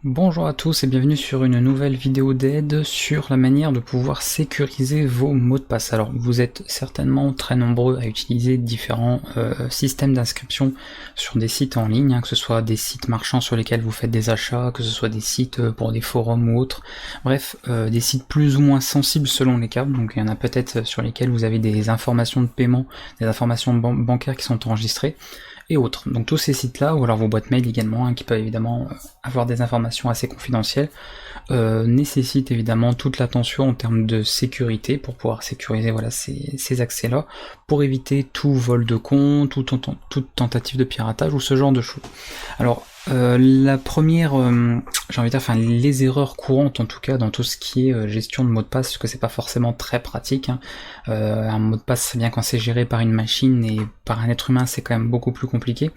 Bonjour à tous et bienvenue sur une nouvelle vidéo d'aide sur la manière de pouvoir sécuriser vos mots de passe. Alors vous êtes certainement très nombreux à utiliser différents systèmes d'inscription sur des sites en ligne, que ce soit des sites marchands sur lesquels vous faites des achats, que ce soit des sites pour des forums ou autres, bref, des sites plus ou moins sensibles selon les cas. Donc il y en a peut-être sur lesquels vous avez des informations de paiement, des informations bancaires qui sont enregistrées, et autres. Donc tous ces sites-là, ou alors vos boîtes mail également, qui peuvent évidemment avoir des informations assez confidentielles, nécessitent évidemment toute l'attention en termes de sécurité pour pouvoir sécuriser ces accès-là, pour éviter tout vol de compte, toute tentative de piratage ou ce genre de choses. Alors la première, j'ai envie de dire, enfin les erreurs courantes en tout cas dans tout ce qui est gestion de mot de passe, parce que c'est pas forcément très pratique, hein. Un mot de passe, bien quand c'est géré par une machine et par un être humain, c'est quand même beaucoup plus compliqué.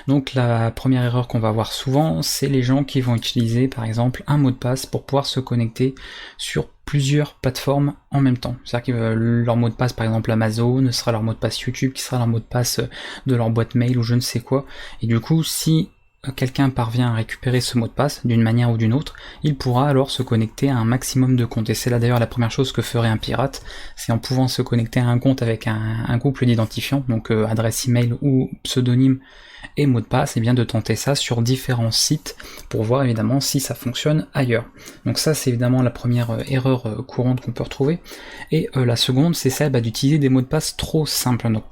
Donc la première erreur qu'on va voir souvent, c'est les gens qui vont utiliser par exemple un mot de passe pour pouvoir se connecter sur plusieurs plateformes en même temps. C'est-à-dire que leur mot de passe, par exemple Amazon, sera leur mot de passe YouTube, qui sera leur mot de passe de leur boîte mail ou je ne sais quoi. Et du coup, si quelqu'un parvient à récupérer ce mot de passe d'une manière ou d'une autre, il pourra alors se connecter à un maximum de comptes. Et c'est là d'ailleurs la première chose que ferait un pirate, c'est en pouvant se connecter à un compte avec un couple d'identifiants, donc adresse email ou pseudonyme et mot de passe, et bien de tenter ça sur différents sites pour voir évidemment si ça fonctionne ailleurs. Donc ça c'est évidemment la première erreur courante qu'on peut retrouver. Et la seconde, c'est celle d'utiliser des mots de passe trop simples. Donc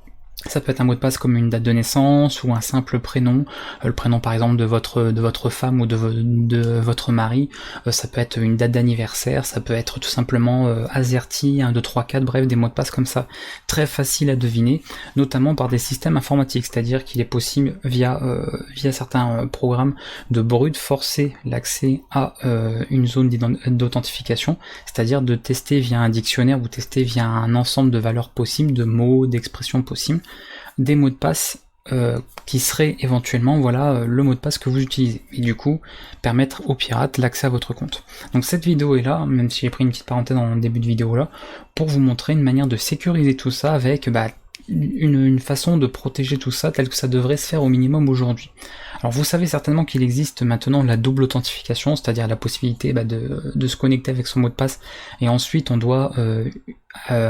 ça peut être un mot de passe comme une date de naissance ou un simple prénom, le prénom par exemple de votre femme ou de votre mari, ça peut être une date d'anniversaire, ça peut être tout simplement AZERTY, 1, 2, 3, 4, bref des mots de passe comme ça, très facile à deviner, notamment par des systèmes informatiques, c'est-à-dire qu'il est possible via certains programmes de brute forcer l'accès à une zone d'authentification, c'est-à-dire de tester via un dictionnaire ou tester via un ensemble de valeurs possibles, de mots, d'expressions possibles, des mots de passe qui seraient éventuellement le mot de passe que vous utilisez, et du coup permettre aux pirates l'accès à votre compte. Donc cette vidéo est là, même si j'ai pris une petite parenthèse dans le début de vidéo là, pour vous montrer une manière de sécuriser tout ça avec une façon de protéger tout ça tel que ça devrait se faire au minimum aujourd'hui. Alors vous savez certainement qu'il existe maintenant la double authentification, c'est-à-dire la possibilité de se connecter avec son mot de passe et ensuite on doit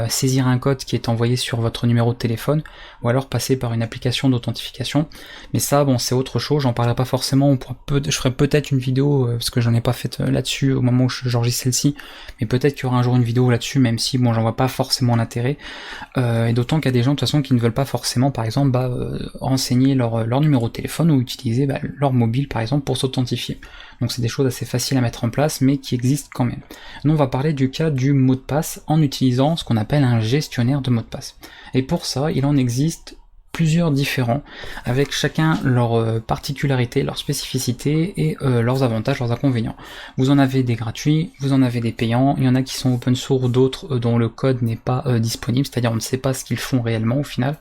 saisir un code qui est envoyé sur votre numéro de téléphone ou alors passer par une application d'authentification. Mais ça bon c'est autre chose, j'en parlerai pas forcément, je ferai peut-être une vidéo parce que j'en ai pas fait là-dessus au moment où j'enregistre celle-ci, mais peut-être qu'il y aura un jour une vidéo là-dessus, même si bon j'en vois pas forcément l'intérêt, et d'autant qu'il y a des gens de toute façon qui ne veulent pas forcément par exemple renseigner leur numéro de téléphone ou utiliser leur mobile par exemple pour s'authentifier. Donc c'est des choses assez faciles à mettre en place mais qui existent quand même. Nous on va parler du cas du mot de passe en utilisant ce qu'on appelle un gestionnaire de mot de passe. Et pour ça il en existe plusieurs différents, avec chacun leurs particularités, leurs spécificités et leurs avantages, leurs inconvénients. Vous en avez des gratuits, vous en avez des payants, il y en a qui sont open source, d'autres dont le code n'est pas disponible, c'est-à-dire on ne sait pas ce qu'ils font réellement au final.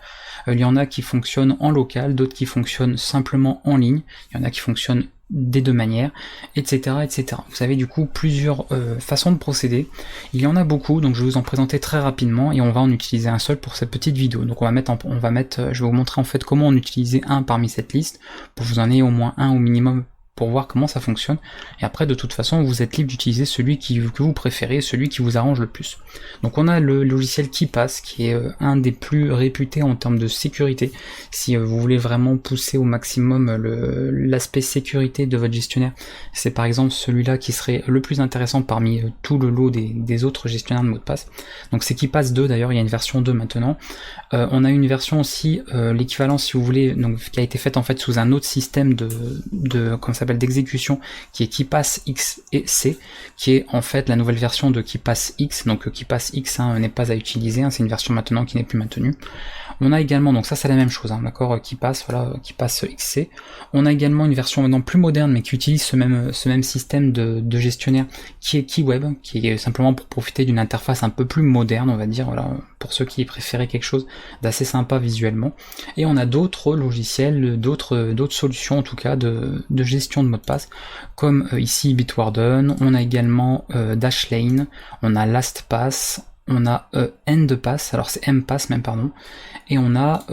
Il y en a qui fonctionnent en local, d'autres qui fonctionnent simplement en ligne, il y en a qui fonctionnent des deux manières, etc., etc. Vous avez du coup plusieurs façons de procéder. Il y en a beaucoup, donc je vais vous en présenter très rapidement et on va en utiliser un seul pour cette petite vidéo. Donc je vais vous montrer en fait comment en utiliser un parmi cette liste pour que vous en ayez au moins un au minimum pour voir comment ça fonctionne, et après de toute façon vous êtes libre d'utiliser celui que vous préférez, celui qui vous arrange le plus. Donc on a le logiciel KeePass qui est un des plus réputés en termes de sécurité. Si vous voulez vraiment pousser au maximum l'aspect sécurité de votre gestionnaire, c'est par exemple celui-là qui serait le plus intéressant parmi tout le lot des autres gestionnaires de mots de passe. Donc c'est KeePass 2 d'ailleurs, il y a une version 2 maintenant. On a une version aussi, l'équivalent si vous voulez, donc qui a été faite en fait sous un autre système comment ça s'appelle, d'exécution, qui est KeePass X et C, qui est en fait la nouvelle version de KeePass X. Donc KeePass X n'est pas à utiliser, c'est une version maintenant qui n'est plus maintenue. On a également, donc ça c'est la même chose, d'accord, KeePass XC. On a également une version maintenant plus moderne, mais qui utilise ce même système de gestionnaire, qui est KeyWeb, qui est simplement pour profiter d'une interface un peu plus moderne, on va dire, pour ceux qui préféraient quelque chose d'assez sympa visuellement. Et on a d'autres logiciels, d'autres solutions en tout cas de gestion de mots de passe, comme ici Bitwarden. On a également Dashlane, on a LastPass, on a Endpass, alors c'est Mpass même, pardon, et on a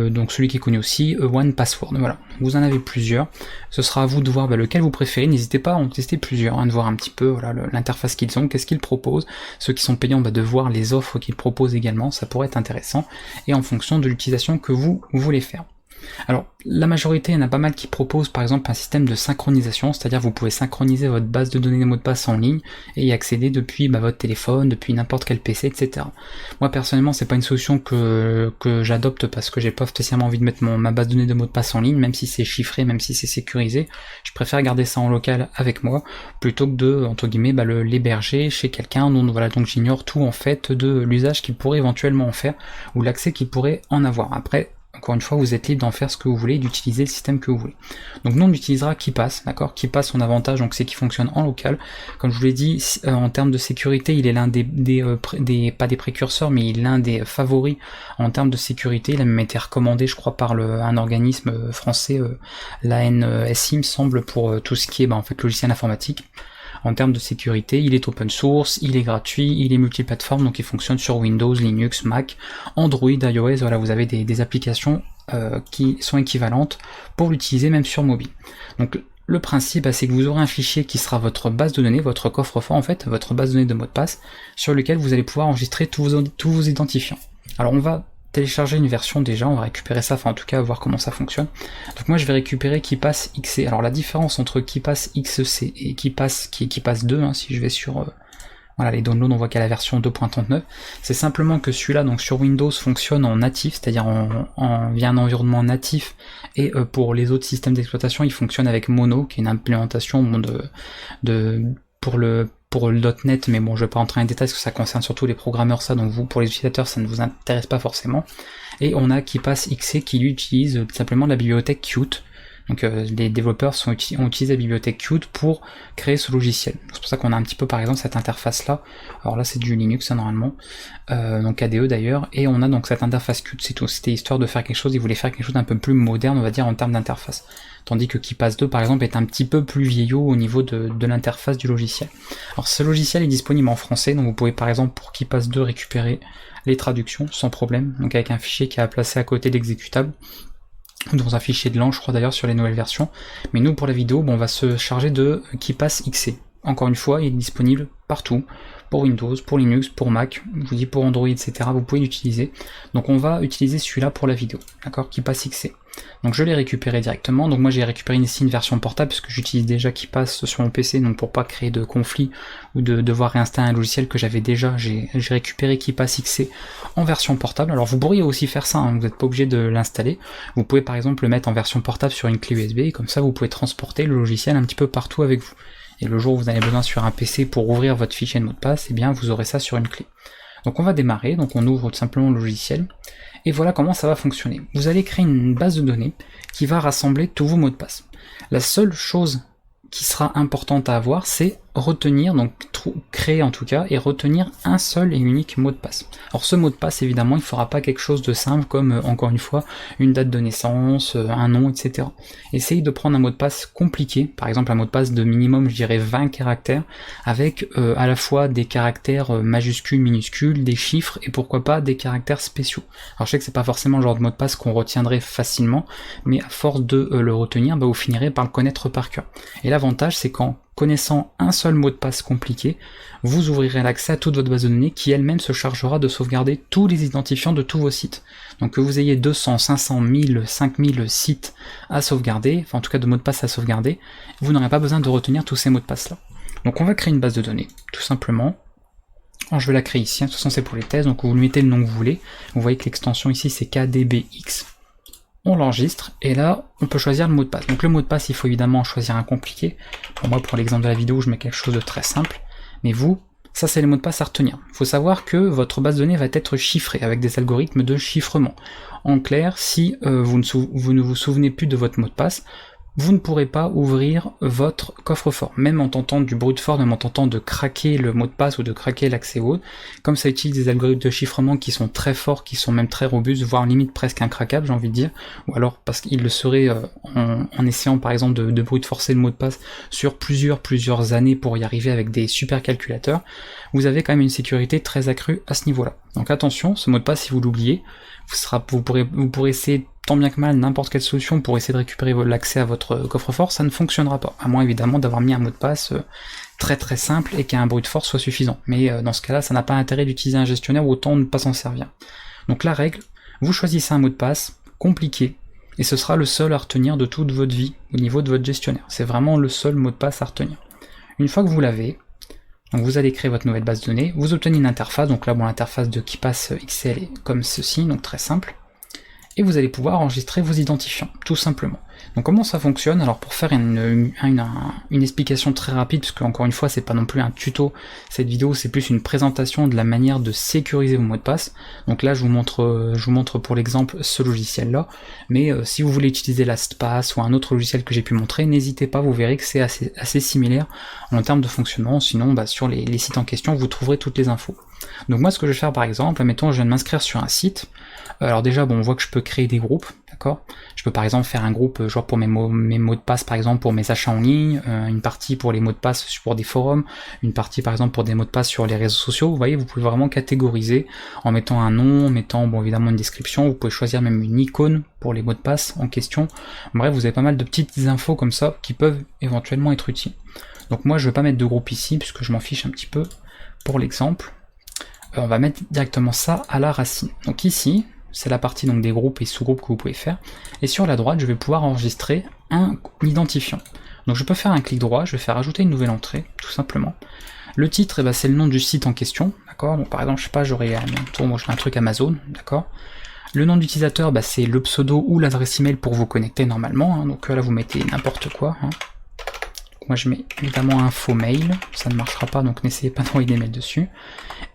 donc celui qui est connu aussi, One Password. Voilà, vous en avez plusieurs. Ce sera à vous de voir lequel vous préférez. N'hésitez pas à en tester plusieurs, hein, de voir un petit peu voilà, l'interface qu'ils ont, qu'est-ce qu'ils proposent. Ceux qui sont payants, de voir les offres qu'ils proposent également, ça pourrait être intéressant, et en fonction de l'utilisation que vous voulez faire. Alors, la majorité, il y en a pas mal qui proposent par exemple un système de synchronisation, c'est-à-dire vous pouvez synchroniser votre base de données de mots de passe en ligne et y accéder depuis votre téléphone, depuis n'importe quel PC, etc. Moi personnellement, c'est pas une solution que j'adopte parce que j'ai pas spécialement envie de mettre ma base de données de mots de passe en ligne, même si c'est chiffré, même si c'est sécurisé. Je préfère garder ça en local avec moi plutôt que de, entre guillemets, l'héberger chez quelqu'un dont voilà, donc j'ignore tout en fait de l'usage qu'il pourrait éventuellement en faire ou l'accès qu'il pourrait en avoir. Après, encore une fois, vous êtes libre d'en faire ce que vous voulez, d'utiliser le système que vous voulez. Donc nous on utilisera KeePass, d'accord. KeePass, son avantage, donc c'est qu'il fonctionne en local. Comme je vous l'ai dit, en termes de sécurité, il est l'un pas des précurseurs, mais il est l'un des favoris en termes de sécurité. Il a même été recommandé, je crois, par un organisme français, l'ANSI, me semble, pour tout ce qui est en fait logiciel informatique. En termes de sécurité, il est open source, il est gratuit, il est multiplateforme, donc il fonctionne sur Windows, Linux, Mac, Android, iOS, voilà, vous avez des applications qui sont équivalentes pour l'utiliser même sur mobile. Donc le principe, c'est que vous aurez un fichier qui sera votre base de données, votre coffre-fort en fait, votre base de données de mots de passe, sur lequel vous allez pouvoir enregistrer tous vos identifiants. Alors on va télécharger une version déjà, on va récupérer ça, enfin en tout cas voir comment ça fonctionne. Donc moi je vais récupérer KeePass XC. Alors la différence entre KeePass XC et KeePass qui est KeePass 2, hein, si je vais sur voilà, les downloads, on voit qu'il y a la version 2.39, c'est simplement que celui-là donc sur Windows fonctionne en natif, c'est-à-dire via un environnement natif, et pour les autres systèmes d'exploitation il fonctionne avec Mono, qui est une implémentation pour le .NET, mais bon, je vais pas rentrer en détail parce que ça concerne surtout les programmeurs, ça, donc vous, pour les utilisateurs, ça ne vous intéresse pas forcément. Et on a KeePass XC qui lui utilise tout simplement la bibliothèque Qt. Donc les développeurs ont utilisé la bibliothèque Qt pour créer ce logiciel. C'est pour ça qu'on a un petit peu par exemple cette interface là. Alors là c'est du Linux hein, normalement, donc KDE d'ailleurs, et on a donc cette interface Qt, c'est tout. C'était histoire de faire quelque chose, ils voulaient faire quelque chose d'un peu plus moderne on va dire en termes d'interface. Tandis que KeePass 2 par exemple est un petit peu plus vieillot au niveau de l'interface du logiciel. Alors ce logiciel est disponible en français, donc vous pouvez par exemple pour KeePass 2 récupérer les traductions sans problème, donc avec un fichier qui est à placer à côté de l'exécutable, dans un fichier de LAN je crois d'ailleurs sur les nouvelles versions, mais nous pour la vidéo on va se charger de KeePass XC. Encore une fois il est disponible partout, pour Windows, pour Linux, pour Mac, je vous dis pour Android etc, vous pouvez l'utiliser, donc on va utiliser celui-là pour la vidéo, d'accord, KeePass XC. Donc je l'ai récupéré directement, donc moi j'ai récupéré ici une version portable puisque j'utilise déjà KeePass sur mon PC, donc pour pas créer de conflit ou de devoir réinstaller un logiciel que j'avais déjà, j'ai récupéré KeePass XC en version portable. Alors vous pourriez aussi faire ça, hein, vous n'êtes pas obligé de l'installer, vous pouvez par exemple le mettre en version portable sur une clé USB, et comme ça vous pouvez transporter le logiciel un petit peu partout avec vous. Et le jour où vous avez besoin sur un PC pour ouvrir votre fichier de mot de passe, eh bien vous aurez ça sur une clé. Donc on va démarrer, donc on ouvre tout simplement le logiciel, et voilà comment ça va fonctionner. Vous allez créer une base de données qui va rassembler tous vos mots de passe. La seule chose qui sera importante à avoir, c'est retenir, donc créer en tout cas, et retenir un seul et unique mot de passe. Alors ce mot de passe, évidemment, il ne fera pas quelque chose de simple comme, encore une fois, une date de naissance, un nom, etc. Essayez de prendre un mot de passe compliqué, par exemple un mot de passe de minimum, je dirais 20 caractères, avec à la fois des caractères majuscules, minuscules, des chiffres, et pourquoi pas des caractères spéciaux. Alors je sais que c'est pas forcément le genre de mot de passe qu'on retiendrait facilement, mais à force de le retenir, vous finirez par le connaître par cœur. Et l'avantage, c'est qu'en connaissant un seul mot de passe compliqué, vous ouvrirez l'accès à toute votre base de données qui elle-même se chargera de sauvegarder tous les identifiants de tous vos sites. Donc que vous ayez 200, 500, 1000, 5000 sites à sauvegarder, enfin en tout cas de mots de passe à sauvegarder, vous n'aurez pas besoin de retenir tous ces mots de passe là. Donc on va créer une base de données, tout simplement. Alors je vais la créer ici, de toute façon c'est pour les tests, donc vous lui mettez le nom que vous voulez. Vous voyez que l'extension ici c'est KDBX. On l'enregistre, et là, on peut choisir le mot de passe. Donc le mot de passe, il faut évidemment choisir un compliqué. Pour moi, pour l'exemple de la vidéo, je mets quelque chose de très simple. Mais vous, ça c'est les mots de passe à retenir. Il faut savoir que votre base de données va être chiffrée, avec des algorithmes de chiffrement. En clair, si vous ne vous souvenez plus de votre mot de passe, vous ne pourrez pas ouvrir votre coffre-fort, même en tentant du brute force, même en tentant de craquer le mot de passe ou de craquer l'accès au comme ça utilise des algorithmes de chiffrement qui sont très forts, qui sont même très robustes, voire limite presque incraquables, j'ai envie de dire, ou alors parce qu'il le serait en essayant par exemple de brute forcer le mot de passe sur plusieurs années pour y arriver avec des super calculateurs, vous avez quand même une sécurité très accrue à ce niveau-là. Donc attention, ce mot de passe, si vous l'oubliez, vous pourrez essayer tant bien que mal n'importe quelle solution pour essayer de récupérer l'accès à votre coffre-fort, ça ne fonctionnera pas, à moins évidemment d'avoir mis un mot de passe très simple et qu'un brute force soit suffisant. Mais dans ce cas-là, ça n'a pas intérêt d'utiliser un gestionnaire, autant ne pas s'en servir. Donc la règle, vous choisissez un mot de passe compliqué, et ce sera le seul à retenir de toute votre vie au niveau de votre gestionnaire. C'est vraiment le seul mot de passe à retenir. Une fois que vous l'avez, donc vous allez créer votre nouvelle base de données, vous obtenez une interface, donc là bon, l'interface de KeePass XL est comme ceci, donc très simple, et vous allez pouvoir enregistrer vos identifiants, tout simplement. Donc comment ça fonctionne? Alors pour faire une explication très rapide, parce que encore une fois c'est pas non plus un tuto, cette vidéo c'est plus une présentation de la manière de sécuriser vos mots de passe. Donc là je vous montre pour l'exemple ce logiciel là, mais si vous voulez utiliser LastPass ou un autre logiciel que j'ai pu montrer, n'hésitez pas, vous verrez que c'est assez similaire en termes de fonctionnement, sinon sur les sites en question vous trouverez toutes les infos. Donc moi ce que je vais faire par exemple, admettons je viens de m'inscrire sur un site, alors déjà bon on voit que je peux créer des groupes, d'accord? Je peux par exemple faire un groupe genre pour mes mots de passe par exemple pour mes achats en ligne, une partie pour les mots de passe pour des forums, une partie par exemple pour des mots de passe sur les réseaux sociaux, vous voyez vous pouvez vraiment catégoriser en mettant un nom, en mettant bon évidemment une description, vous pouvez choisir même une icône pour les mots de passe en question, bref vous avez pas mal de petites infos comme ça qui peuvent éventuellement être utiles. Donc moi je vais pas mettre de groupe ici puisque je m'en fiche un petit peu pour l'exemple. On va mettre directement ça à la racine. Donc ici, c'est la partie donc des groupes et sous-groupes que vous pouvez faire. Et sur la droite, je vais pouvoir enregistrer un identifiant. Donc je peux faire un clic droit, je vais faire ajouter une nouvelle entrée, tout simplement. Le titre, eh ben, c'est le nom du site en question, d'accord? Donc par exemple, je sais pas, j'aurais un truc Amazon, d'accord? Le nom d'utilisateur, bah, c'est le pseudo ou l'adresse email pour vous connecter normalement, hein. Donc là vous mettez n'importe quoi, hein. Moi je mets évidemment un faux mail, ça ne marchera pas donc n'essayez pas d'envoyer des mails dessus.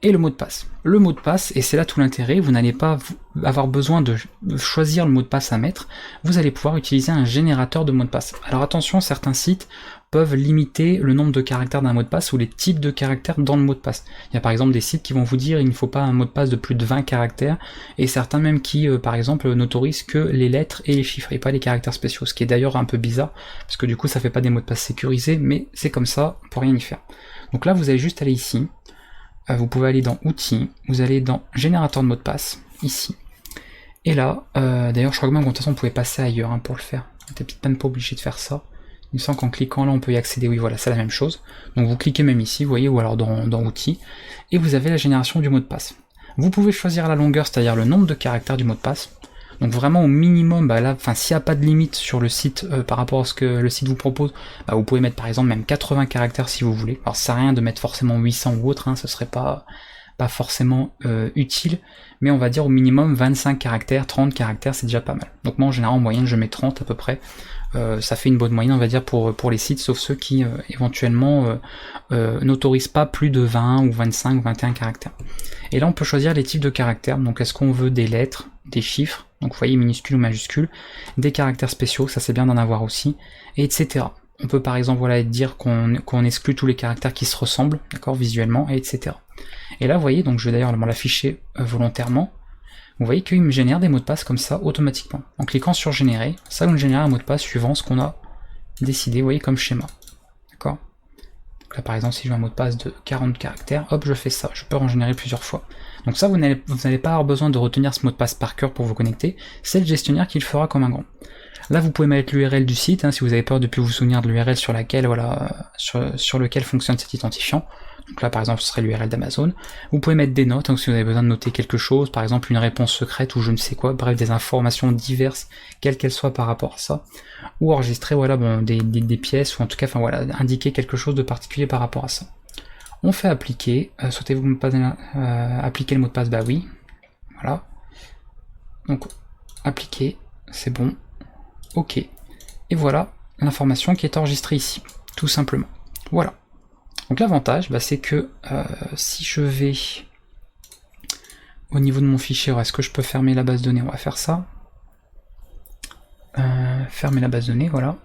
Et le mot de passe. Le mot de passe, et c'est là tout l'intérêt, vous n'allez pas avoir besoin de choisir le mot de passe à mettre, vous allez pouvoir utiliser un générateur de mots de passe. Alors attention, certains sites peuvent limiter le nombre de caractères d'un mot de passe ou les types de caractères dans le mot de passe. Il y a par exemple des sites qui vont vous dire il ne faut pas un mot de passe de plus de 20 caractères, et certains même qui par exemple n'autorisent que les lettres et les chiffres, et pas les caractères spéciaux, ce qui est d'ailleurs un peu bizarre, parce que du coup ça fait pas des mots de passe sécurisés, mais c'est comme ça, on peut rien y faire. Donc là vous allez juste aller ici, vous pouvez aller dans Outils, vous allez dans Générateur de mots de passe, ici. Et là, d'ailleurs je crois que même de toute façon on pouvait passer ailleurs hein, pour le faire, on n'était peut-être même pas obligé de faire ça. Il me semble qu'en cliquant là on peut y accéder, oui voilà c'est la même chose. Donc vous cliquez même ici, vous voyez, ou alors dans Outils, et vous avez la génération du mot de passe. Vous pouvez choisir la longueur, c'est-à-dire le nombre de caractères du mot de passe. Donc vraiment au minimum, bah là, s'il n'y a pas de limite sur le site par rapport à ce que le site vous propose, bah vous pouvez mettre par exemple même 80 caractères si vous voulez. Alors ça sert à rien de mettre forcément 800 ou autre, hein, ce serait pas forcément utile, mais on va dire au minimum 25 caractères, 30 caractères, c'est déjà pas mal. Donc moi en général en moyenne je mets 30 à peu près. Ça fait une bonne moyenne on va dire pour les sites, sauf ceux qui éventuellement n'autorisent pas plus de 20 ou 25 ou 21 caractères. Et là on peut choisir les types de caractères, donc est-ce qu'on veut des lettres, des chiffres, donc vous voyez minuscules ou majuscules, des caractères spéciaux, ça c'est bien d'en avoir aussi, et etc. On peut par exemple voilà dire qu'on exclut tous les caractères qui se ressemblent, d'accord, visuellement, et etc. Et là vous voyez, donc je vais d'ailleurs l'afficher volontairement, vous voyez qu'il me génère des mots de passe comme ça automatiquement. En cliquant sur générer, ça va me générer un mot de passe suivant ce qu'on a décidé, vous voyez, comme schéma. D'accord? Donc là par exemple si je veux un mot de passe de 40 caractères, hop je fais ça, je peux en générer plusieurs fois. Donc ça vous n'allez pas avoir besoin de retenir ce mot de passe par cœur pour vous connecter, c'est le gestionnaire qui le fera comme un grand. Là vous pouvez mettre l'URL du site, hein, si vous avez peur de plus vous souvenir de l'URL sur laquelle, voilà, sur lequel fonctionne cet identifiant. Donc là par exemple ce serait l'URL d'Amazon. Vous pouvez mettre des notes, donc si vous avez besoin de noter quelque chose, par exemple une réponse secrète ou je ne sais quoi, bref des informations diverses, quelles qu'elles soient par rapport à ça. Ou enregistrer voilà, bon, des pièces, ou en tout cas enfin, voilà, indiquer quelque chose de particulier par rapport à ça. On fait appliquer, souhaitez-vous appliquer le mot de passe? Bah oui, voilà. Donc appliquer, c'est bon, ok. Et voilà l'information qui est enregistrée ici, tout simplement. Voilà. Donc l'avantage, bah, c'est que si je vais au niveau de mon fichier, est-ce que je peux fermer la base de données? On va faire ça. Fermer la base de données, voilà.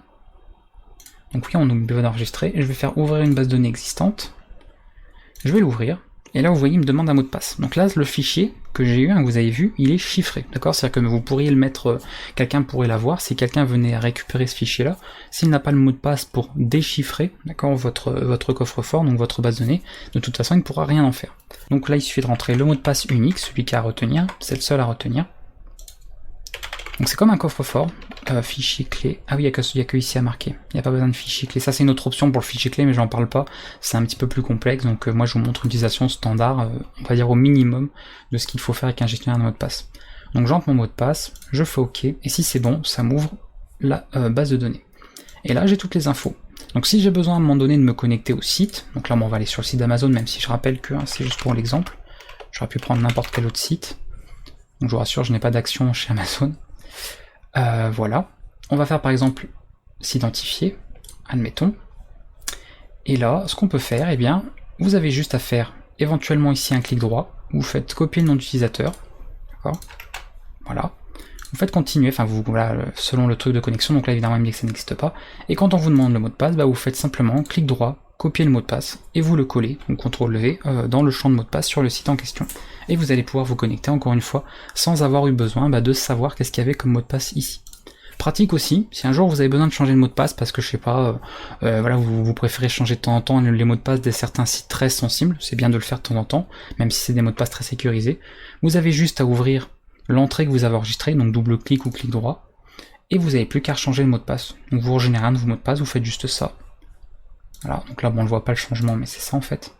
Donc oui, on n'oublie pas d'enregistrer. Je vais faire ouvrir une base de données existante. Je vais l'ouvrir. Et là, vous voyez, il me demande un mot de passe. Donc là, le fichier que j'ai eu, que vous avez vu, il est chiffré. D'accord? C'est-à-dire que vous pourriez le mettre, quelqu'un pourrait l'avoir. Si quelqu'un venait à récupérer ce fichier-là, s'il n'a pas le mot de passe pour déchiffrer, d'accord, votre coffre-fort, donc votre base de données, de toute façon, il ne pourra rien en faire. Donc là, il suffit de rentrer le mot de passe unique, celui qui a à retenir. C'est le seul à retenir. Donc c'est comme un coffre-fort, fichier clé. Ah oui, il n'y a que ici à marquer. Il n'y a pas besoin de fichier clé. Ça c'est une autre option pour le fichier clé, mais j'en parle pas. C'est un petit peu plus complexe, donc moi je vous montre une utilisation standard, on va dire au minimum, de ce qu'il faut faire avec un gestionnaire de mot de passe. Donc j'entre mon mot de passe, je fais OK, et si c'est bon, ça m'ouvre la base de données. Et là j'ai toutes les infos. Donc si j'ai besoin à un moment donné de me connecter au site, donc là on va aller sur le site d'Amazon, même si je rappelle que c'est juste pour l'exemple. J'aurais pu prendre n'importe quel autre site. Donc je vous rassure, je n'ai pas d'action chez Amazon. Voilà, on va faire par exemple s'identifier, admettons, et là, ce qu'on peut faire, eh bien, vous avez juste à faire éventuellement ici un clic droit, vous faites copier le nom d'utilisateur, d'accord, voilà, vous faites continuer, enfin vous, voilà, selon le truc de connexion, donc là évidemment il me dit que ça n'existe pas, et quand on vous demande le mot de passe, bah, vous faites simplement clic droit, copier le mot de passe, et vous le collez, donc CTRL V, dans le champ de mot de passe sur le site en question. Et vous allez pouvoir vous connecter encore une fois, sans avoir eu besoin de savoir qu'est-ce qu'il y avait comme mot de passe ici. Pratique aussi, si un jour vous avez besoin de changer de mot de passe, parce que je sais pas, voilà, vous préférez changer de temps en temps les mots de passe de certains sites très sensibles, c'est bien de le faire de temps en temps, même si c'est des mots de passe très sécurisés, vous avez juste à ouvrir l'entrée que vous avez enregistrée, donc double clic ou clic droit, et vous n'avez plus qu'à changer le mot de passe. Donc vous régénérez un nouveau mot de passe, vous faites juste ça. Voilà, donc là bon, on ne voit pas le changement, mais c'est ça en fait.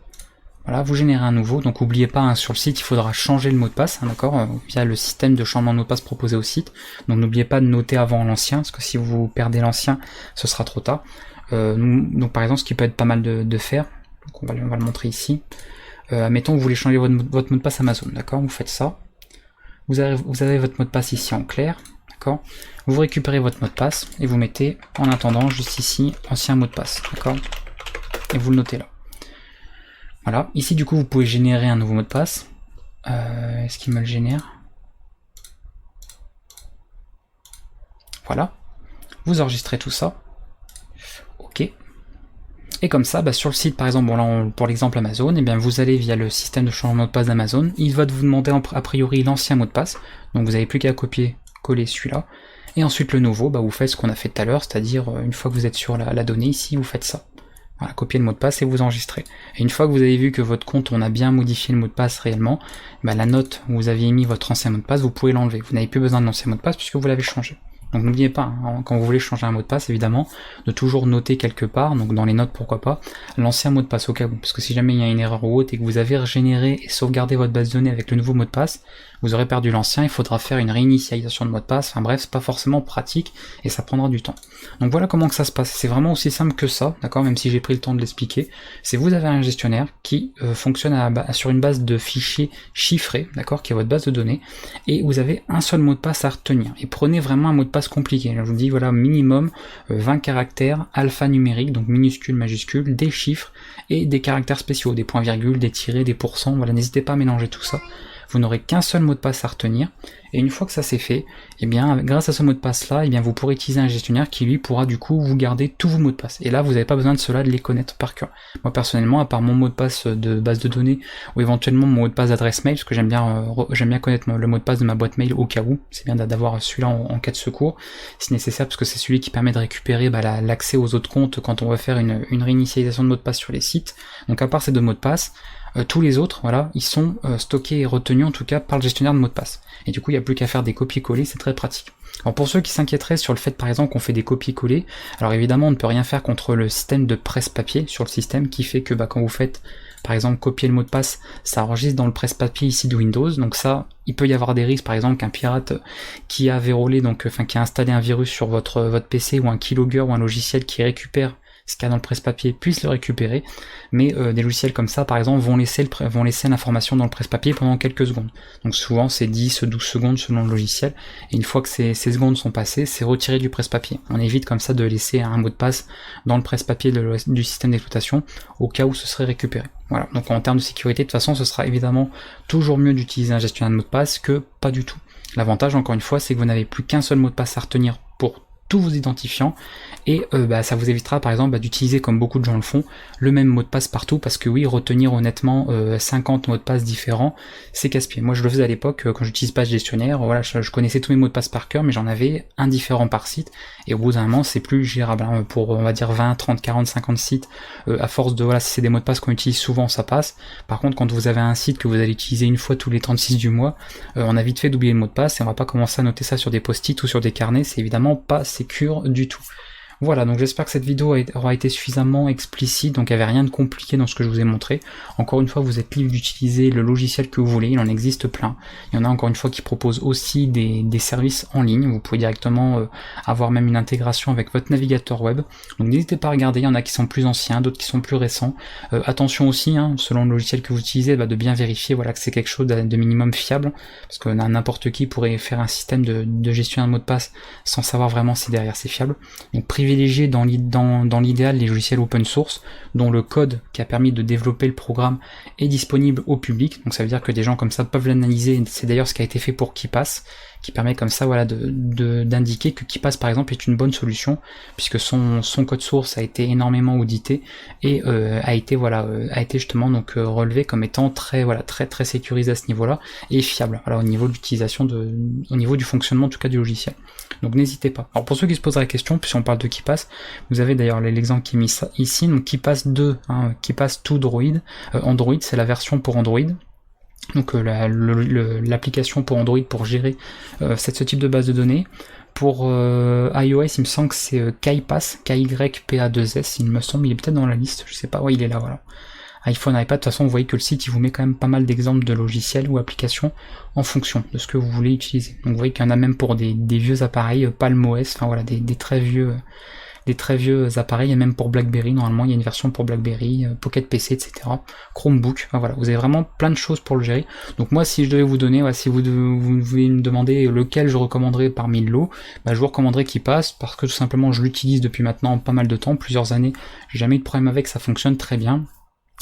Voilà, vous générez un nouveau, donc n'oubliez pas, hein, sur le site, il faudra changer le mot de passe, hein, d'accord, via le système de changement de mot de passe proposé au site. Donc n'oubliez pas de noter avant l'ancien, parce que si vous perdez l'ancien, ce sera trop tard. Donc par exemple, ce qui peut être pas mal de faire, donc on va le montrer ici. Admettons que vous voulez changer votre mot de passe Amazon, d'accord, vous faites ça. Vous avez votre mot de passe ici en clair, d'accord. Vous récupérez votre mot de passe et vous mettez en attendant juste ici ancien mot de passe, d'accord. Et vous le notez là. Voilà, ici du coup vous pouvez générer un nouveau mot de passe. Est-ce qu'il me le génère? Voilà, vous enregistrez tout ça. Ok. Et comme ça, sur le site par exemple, bon là pour l'exemple Amazon, et bien vous allez via le système de changement de mot de passe d'Amazon, il va vous demander a priori l'ancien mot de passe, donc vous n'avez plus qu'à copier-coller celui-là. Et ensuite le nouveau, vous faites ce qu'on a fait tout à l'heure, c'est-à-dire une fois que vous êtes sur la donnée ici, vous faites ça. Voilà, copier le mot de passe et vous enregistrez. Et une fois que vous avez vu que votre compte, on a bien modifié le mot de passe réellement, la note où vous aviez mis votre ancien mot de passe, vous pouvez l'enlever. Vous n'avez plus besoin de l'ancien mot de passe puisque vous l'avez changé. Donc n'oubliez pas, hein, quand vous voulez changer un mot de passe, évidemment, de toujours noter quelque part, donc dans les notes pourquoi pas, l'ancien mot de passe au cas où. Parce que si jamais il y a une erreur ou autre et que vous avez régénéré et sauvegardé votre base de données avec le nouveau mot de passe, vous aurez perdu l'ancien, il faudra faire une réinitialisation de mot de passe, enfin bref, c'est pas forcément pratique et ça prendra du temps. Donc voilà comment que ça se passe, c'est vraiment aussi simple que ça, d'accord, même si j'ai pris le temps de l'expliquer. C'est vous avez un gestionnaire qui fonctionne sur une base de fichiers chiffrés, d'accord, qui est votre base de données, et vous avez un seul mot de passe à retenir. Et prenez vraiment un mot de passe compliqué, je vous dis voilà, minimum 20 caractères alphanumériques, donc minuscules, majuscules, des chiffres et des caractères spéciaux, des points-virgules, des tirets, des pourcents, voilà, n'hésitez pas à mélanger tout ça. Vous n'aurez qu'un seul mot de passe à retenir, et une fois que ça c'est fait, et bien grâce à ce mot de passe là, et bien vous pourrez utiliser un gestionnaire qui lui pourra du coup vous garder tous vos mots de passe. Et là vous n'avez pas besoin de cela de les connaître par cœur. Moi personnellement, à part mon mot de passe de base de données, ou éventuellement mon mot de passe d'adresse mail, parce que j'aime bien connaître le mot de passe de ma boîte mail au cas où, c'est bien d'avoir celui-là en cas de secours, si nécessaire, parce que c'est celui qui permet de récupérer l'accès aux autres comptes quand on veut faire une réinitialisation de mot de passe sur les sites. Donc à part ces deux mots de passe, tous les autres, voilà, ils sont stockés et retenus en tout cas par le gestionnaire de mots de passe. Et du coup, il n'y a plus qu'à faire des copier-coller, c'est très pratique. Alors pour ceux qui s'inquiéteraient sur le fait par exemple qu'on fait des copier-coller, alors évidemment on ne peut rien faire contre le système de presse-papier sur le système qui fait que quand vous faites par exemple copier le mot de passe, ça enregistre dans le presse-papier ici de Windows, donc ça, il peut y avoir des risques, par exemple qu'un pirate qui a vérolé, qui a installé un virus sur votre PC ou un keylogger ou un logiciel qui récupère ce qu'il y a dans le presse-papier puisse le récupérer, mais des logiciels comme ça par exemple vont laisser l'information dans le presse-papier pendant quelques secondes. Donc souvent c'est 10-12 secondes selon le logiciel, et une fois que ces secondes sont passées, c'est retiré du presse-papier. On évite comme ça de laisser un mot de passe dans le presse-papier du système d'exploitation au cas où ce serait récupéré. Voilà, donc en termes de sécurité, de toute façon ce sera évidemment toujours mieux d'utiliser un gestionnaire de mot de passe que pas du tout. L'avantage encore une fois c'est que vous n'avez plus qu'un seul mot de passe à retenir pour tous vos identifiants, et ça vous évitera par exemple d'utiliser, comme beaucoup de gens le font, le même mot de passe partout, parce que oui, retenir honnêtement 50 mots de passe différents, c'est casse-pied. Moi je le faisais à l'époque quand j'utilise Page Gestionnaire, voilà, je connaissais tous mes mots de passe par cœur, mais j'en avais un différent par site, et au bout d'un moment c'est plus gérable, hein, pour on va dire 20, 30, 40, 50 sites, à force de, voilà, si c'est des mots de passe qu'on utilise souvent, ça passe. Par contre, quand vous avez un site que vous allez utiliser une fois tous les 36 du mois, on a vite fait d'oublier le mot de passe, et on va pas commencer à noter ça sur des post-it ou sur des carnets, c'est évidemment pas sécure du tout. Voilà, donc j'espère que cette vidéo aura été suffisamment explicite, donc il n'y avait rien de compliqué dans ce que je vous ai montré. Encore une fois, vous êtes libre d'utiliser le logiciel que vous voulez, il en existe plein. Il y en a encore une fois qui proposent aussi des services en ligne, vous pouvez directement avoir même une intégration avec votre navigateur web. Donc n'hésitez pas à regarder, il y en a qui sont plus anciens, d'autres qui sont plus récents. Attention aussi, hein, selon le logiciel que vous utilisez, de bien vérifier, voilà, que c'est quelque chose de minimum fiable, parce que n'importe qui pourrait faire un système de gestion de mot de passe sans savoir vraiment si derrière c'est fiable. Donc privilégiez dans l'idéal les logiciels open source, dont le code qui a permis de développer le programme est disponible au public, donc ça veut dire que des gens comme ça peuvent l'analyser, c'est d'ailleurs ce qui a été fait pour KeePass, qui permet comme ça, voilà, d'indiquer que KeePass par exemple est une bonne solution, puisque son code source a été énormément audité et a été justement donc relevé comme étant très sécurisé à ce niveau-là et fiable, voilà, au niveau de l'utilisation, au niveau du fonctionnement en tout cas du logiciel. Donc n'hésitez pas. Alors pour ceux qui se poseraient la question, puisqu'on parle de KeePass, vous avez d'ailleurs l'exemple qui est mis ici, donc KeePass 2, KeePass 2 Android, c'est la version pour Android. Donc l'application pour Android pour gérer ce type de base de données. Pour iOS, il me semble que c'est KyPass, KYPA2S, il me semble, il est peut-être dans la liste, je sais pas, ouais, il est là, voilà. iPhone, iPad, de toute façon, vous voyez que le site, il vous met quand même pas mal d'exemples de logiciels ou applications en fonction de ce que vous voulez utiliser. Donc vous voyez qu'il y en a même pour des vieux appareils, PalmOS, enfin voilà, des très vieux appareils, et même pour BlackBerry, normalement il y a une version pour BlackBerry, Pocket PC, etc. Chromebook, enfin voilà, vous avez vraiment plein de choses pour le gérer. Donc moi, si je devais vous donner, si vous voulez me demander lequel je recommanderais parmi le lot, je vous recommanderais KeePass, parce que tout simplement je l'utilise depuis maintenant pas mal de temps, plusieurs années, j'ai jamais eu de problème avec, ça fonctionne très bien.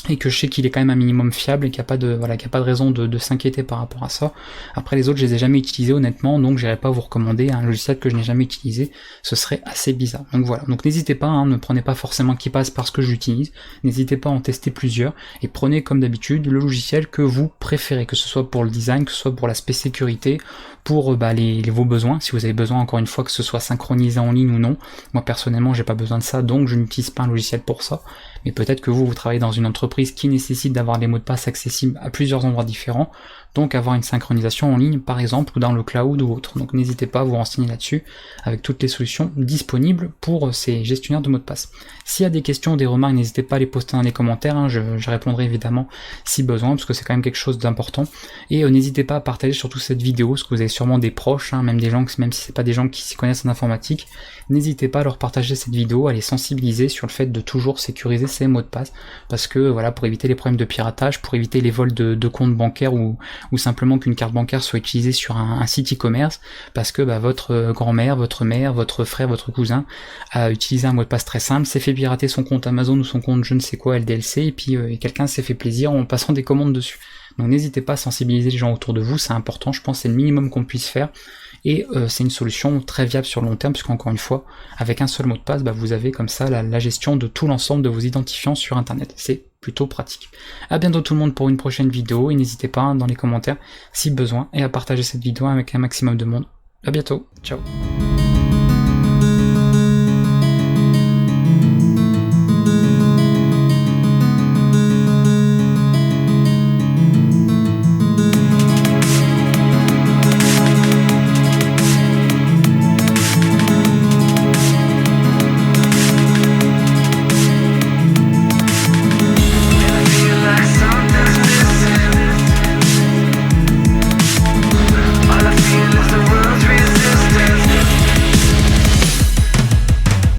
Et que je sais qu'il est quand même un minimum fiable et qu'il n'y a pas de raison de s'inquiéter par rapport à ça. Après les autres, je les ai jamais utilisés honnêtement, donc j'irai pas vous recommander un logiciel que je n'ai jamais utilisé, ce serait assez bizarre. Donc voilà, donc n'hésitez pas, ne prenez pas forcément KeePass parce que je l'utilise, n'hésitez pas à en tester plusieurs, et prenez comme d'habitude le logiciel que vous préférez, que ce soit pour le design, que ce soit pour l'aspect sécurité, pour vos besoins, si vous avez besoin encore une fois que ce soit synchronisé en ligne ou non. Moi personnellement j'ai pas besoin de ça, donc je n'utilise pas un logiciel pour ça, mais peut-être que vous travaillez dans une entreprise qui nécessite d'avoir des mots de passe accessibles à plusieurs endroits différents, donc avoir une synchronisation en ligne par exemple, ou dans le cloud ou autre. Donc n'hésitez pas à vous renseigner là-dessus, avec toutes les solutions disponibles pour ces gestionnaires de mots de passe. S'il y a des questions, des remarques, n'hésitez pas à les poster dans les commentaires, je répondrai évidemment si besoin, parce que c'est quand même quelque chose d'important. Et n'hésitez pas à partager surtout cette vidéo, parce que vous avez sûrement des proches, même des gens, même si c'est pas des gens qui s'y connaissent en informatique, n'hésitez pas à leur partager cette vidéo, à les sensibiliser sur le fait de toujours sécuriser ces mots de passe, parce que voilà, pour éviter les problèmes de piratage, pour éviter les vols de comptes bancaires, ou simplement qu'une carte bancaire soit utilisée sur un site e-commerce, parce que votre grand-mère, votre mère, votre frère, votre cousin a utilisé un mot de passe très simple, s'est fait pirater son compte Amazon ou son compte je ne sais quoi LDLC, et puis quelqu'un s'est fait plaisir en passant des commandes dessus. Donc n'hésitez pas à sensibiliser les gens autour de vous, c'est important, je pense que c'est le minimum qu'on puisse faire, et c'est une solution très viable sur le long terme, puisqu'encore une fois, avec un seul mot de passe, vous avez comme ça la gestion de tout l'ensemble de vos identifiants sur internet, c'est plutôt pratique. A bientôt tout le monde pour une prochaine vidéo, et n'hésitez pas dans les commentaires si besoin, et à partager cette vidéo avec un maximum de monde. A bientôt, ciao.